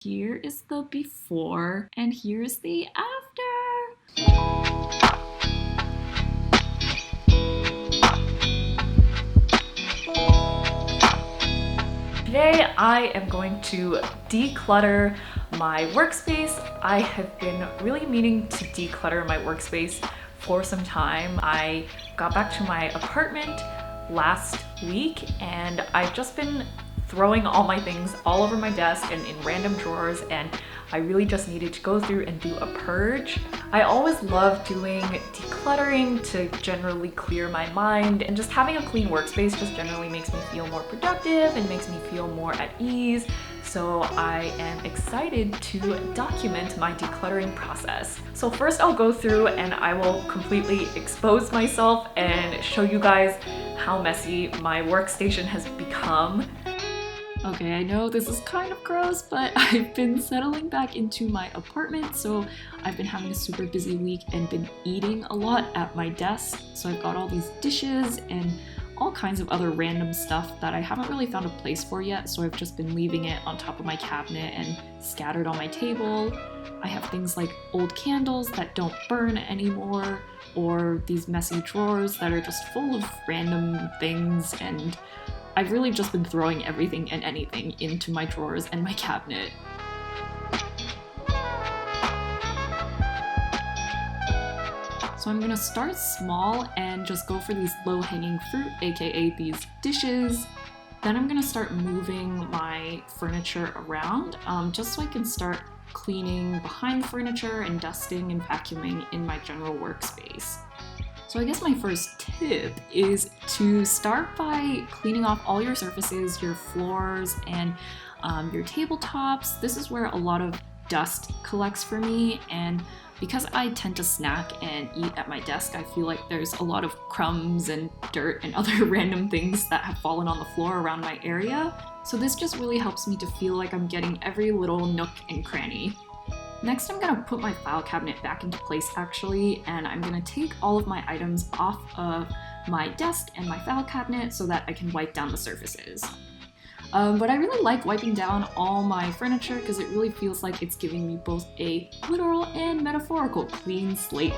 Here is the before and here's the after. Today I am going to declutter my workspace. I have been really meaning to declutter my workspace for some time. I got back to my apartment last week and I've just been throwing all my things all over my desk and in random drawers, and I really just needed to go through and do a purge. I always love doing decluttering to generally clear my mind, and just having a clean workspace just generally makes me feel more productive and makes me feel more at ease. So I am excited to document my decluttering process. So first I'll go through and I will completely expose myself and show you guys how messy my workstation has become. Okay, I know this is kind of gross, but I've been settling back into my apartment, so I've been having a super busy week and been eating a lot at my desk. So I've got all these dishes and all kinds of other random stuff that I haven't really found a place for yet, so I've just been leaving it on top of my cabinet and scattered on my table. I have things like old candles that don't burn anymore, or these messy drawers that are just full of random things, and I've really just been throwing everything and anything into my drawers and my cabinet. So I'm gonna start small and just go for these low-hanging fruit, aka these dishes. Then I'm gonna start moving my furniture around, just so I can start cleaning behind the furniture and dusting and vacuuming in my general workspace. So I guess my first tip is to start by cleaning off all your surfaces, your floors, and your tabletops. This is where a lot of dust collects for me, and because I tend to snack and eat at my desk, I feel like there's a lot of crumbs and dirt and other random things that have fallen on the floor around my area. So this just really helps me to feel like I'm getting every little nook and cranny. Next, I'm gonna put my file cabinet back into place actually, and I'm gonna take all of my items off of my desk and my file cabinet so that I can wipe down the surfaces. But I really like wiping down all my furniture because it really feels like it's giving me both a literal and metaphorical clean slate.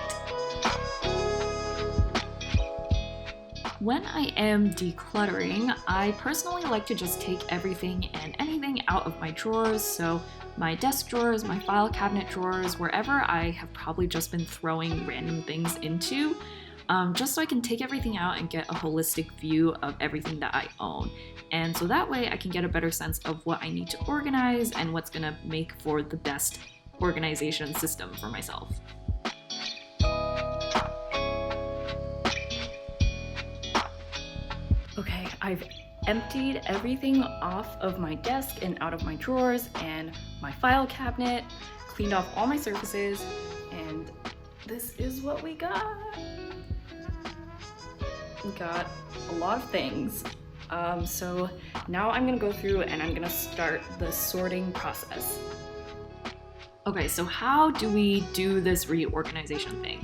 When I am decluttering, I personally like to just take everything and anything out of my drawers, so my desk drawers, my file cabinet drawers, wherever I have probably just been throwing random things into, just so I can take everything out and get a holistic view of everything that I own. And so that way I can get a better sense of what I need to organize and what's gonna make for the best organization system for myself. Okay, I've emptied everything off of my desk and out of my drawers and my file cabinet, cleaned off all my surfaces, and this is what we got. We got a lot of things. So now I'm gonna go through and I'm gonna start the sorting process. Okay, so how do we do this reorganization thing?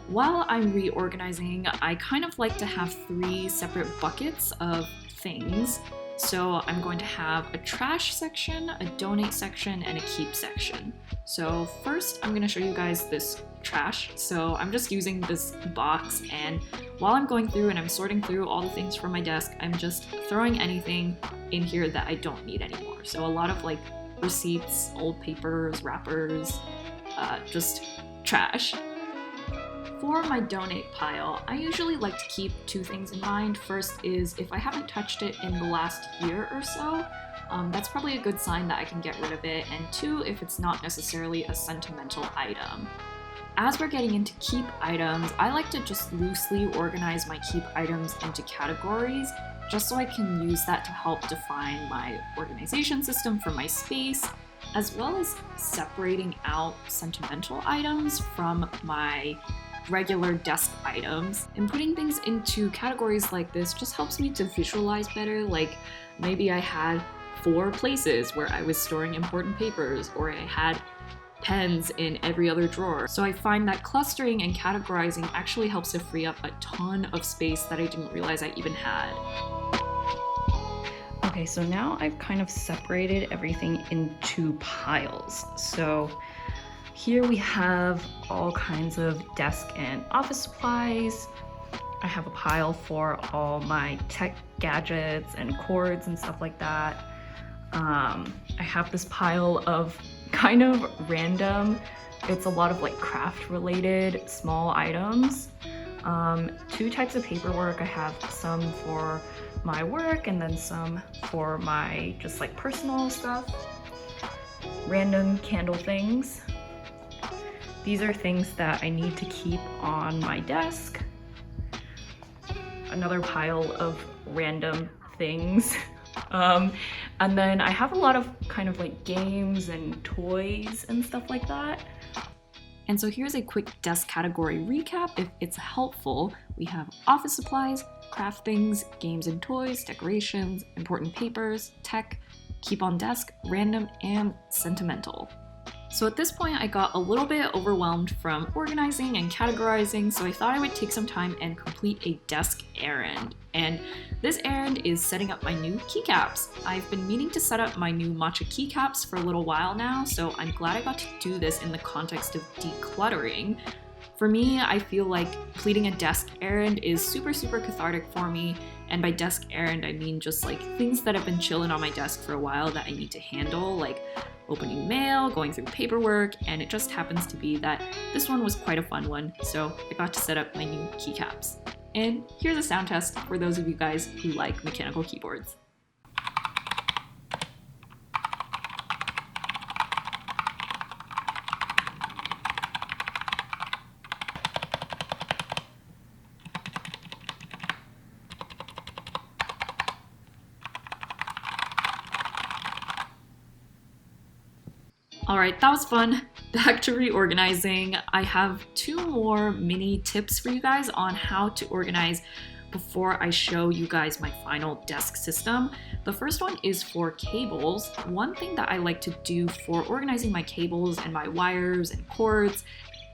While I'm reorganizing, I kind of like to have 3 separate buckets of things. So I'm going to have a trash section, a donate section, and a keep section. So first I'm going to show you guys this trash. So I'm just using this box, and while I'm going through and I'm sorting through all the things from my desk, I'm just throwing anything in here that I don't need anymore. So a lot of like receipts, old papers, wrappers, just trash. For my donate pile, I usually like to keep 2 things in mind. First is if I haven't touched it in the last year or so, that's probably a good sign that I can get rid of it, and 2, if it's not necessarily a sentimental item. As we're getting into keep items, I like to just loosely organize my keep items into categories, just so I can use that to help define my organization system for my space, as well as separating out sentimental items from my regular desk items. And putting things into categories like this just helps me to visualize better. Like maybe I had 4 places where I was storing important papers, or I had pens in every other drawer. So I find that clustering and categorizing actually helps to free up a ton of space that I didn't realize I even had. Okay, so now I've kind of separated everything into piles. So here we have all kinds of desk and office supplies. I have a pile for all my tech gadgets and cords and stuff like that. I have this pile of kind of random, it's a lot of like craft related small items. 2 types of paperwork. I have some for my work and then some for my just like personal stuff. Random candle things. These are things that I need to keep on my desk. Another pile of random things. And then I have a lot of kind of like games and toys and stuff like that. And so here's a quick desk category recap if it's helpful. We have office supplies, craft things, games and toys, decorations, important papers, tech, keep on desk, random, and sentimental. So at this point I got a little bit overwhelmed from organizing and categorizing, so I thought I would take some time and complete a desk errand. And this errand is setting up my new keycaps. I've been meaning to set up my new matcha keycaps for a little while now, so I'm glad I got to do this in the context of decluttering. For me, I feel like completing a desk errand is super cathartic for me, and by desk errand I mean just like things that have been chilling on my desk for a while that I need to handle, like opening mail, going through paperwork, and it just happens to be that this one was quite a fun one, so I got to set up my new keycaps. And here's a sound test for those of you guys who like mechanical keyboards. Alright, that was fun. Back to reorganizing. I have 2 more mini tips for you guys on how to organize before I show you guys my final desk system. The first one is for cables. One thing that I like to do for organizing my cables and my wires and cords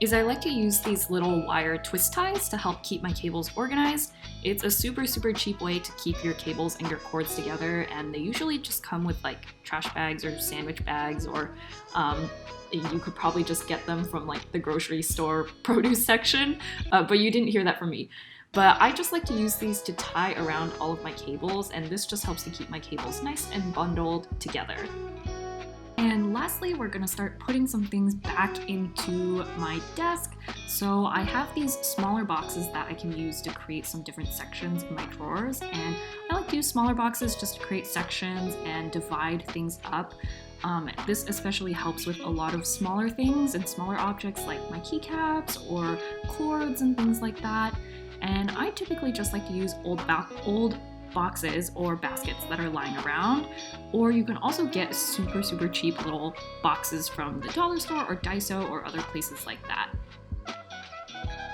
is I like to use these little wire twist ties to help keep my cables organized. It's a super cheap way to keep your cables and your cords together, and they usually just come with like trash bags or sandwich bags, or you could probably just get them from like the grocery store produce section, but you didn't hear that from me. But I just like to use these to tie around all of my cables, and this just helps to keep my cables nice and bundled together. And lastly, we're gonna start putting some things back into my desk. So I have these smaller boxes that I can use to create some different sections in my drawers. And I like to use smaller boxes just to create sections and divide things up. This especially helps with a lot of smaller things and smaller objects like my keycaps or cords and things like that. And I typically just like to use old boxes or baskets that are lying around, or you can also get super cheap little boxes from the dollar store or Daiso or other places like that.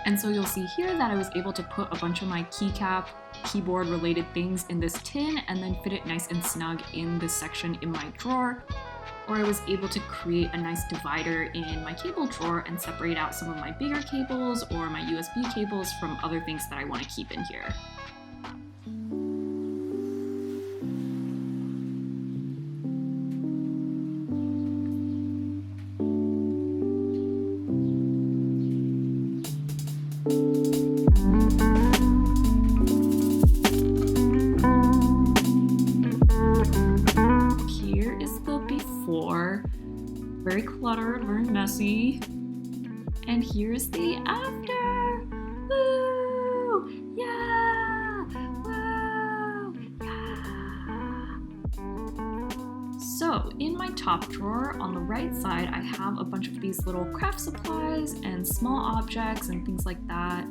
And so you'll see here that I was able to put a bunch of my keycap, keyboard related things in this tin and then fit it nice and snug in this section in my drawer. Or I was able to create a nice divider in my cable drawer and separate out some of my bigger cables or my USB cables from other things that I want to keep in here. Very cluttered, very messy. And here's the after. Woo! Yeah! Woo! Yeah! So in my top drawer on the right side, I have a bunch of these little craft supplies and small objects and things like that.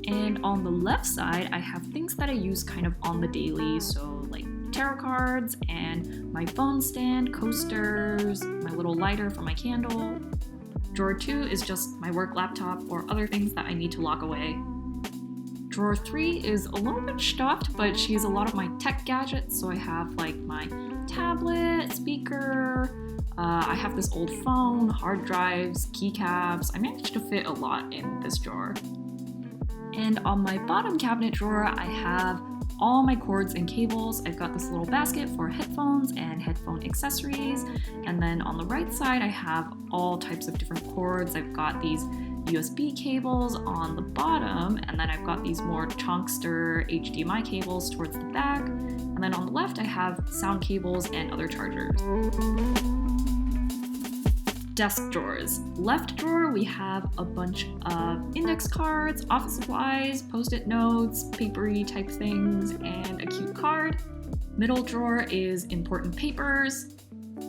And on the left side, I have things that I use kind of on the daily, so like tarot cards and my phone stand, coasters, my little lighter for my candle. Drawer 2 is just my work laptop or other things that I need to lock away. Drawer 3 is a little bit stuffed, but she has a lot of my tech gadgets, so I have like my tablet, speaker, I have this old phone, hard drives, keycaps. I managed to fit a lot in this drawer. And on my bottom cabinet drawer, I have all my cords and cables. I've got this little basket for headphones and headphone accessories. And then on the right side, I have all types of different cords. I've got these USB cables on the bottom, and then I've got these more chunkster HDMI cables towards the back. And then on the left, I have sound cables and other chargers. Desk drawers. Left drawer, we have a bunch of index cards, office supplies, post-it notes, papery type things, and a cute card. Middle drawer is important papers.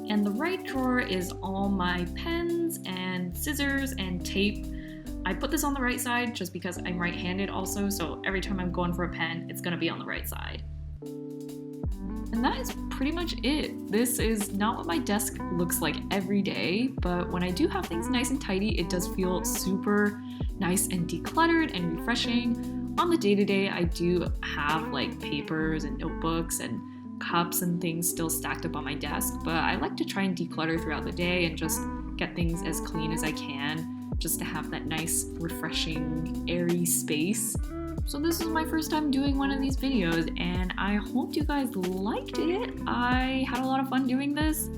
And the right drawer is all my pens and scissors and tape. I put this on the right side just because I'm right-handed also, so every time I'm going for a pen, it's gonna be on the right side. And that is pretty much it. This is not what my desk looks like every day, but when I do have things nice and tidy, it does feel super nice and decluttered and refreshing. On the day-to-day, I do have like papers and notebooks and cups and things still stacked up on my desk, but I like to try and declutter throughout the day and just get things as clean as I can, just to have that nice, refreshing, airy space. So this is my first time doing one of these videos, and I hope you guys liked it. I had a lot of fun doing this.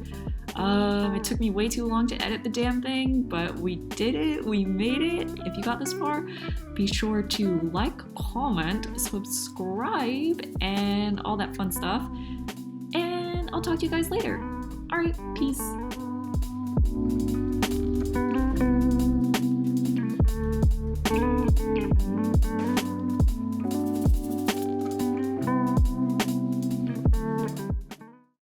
It took me way too long to edit the damn thing, but we did it, we made it. If you got this far, be sure to like, comment, subscribe, and all that fun stuff. And I'll talk to you guys later. All right, peace.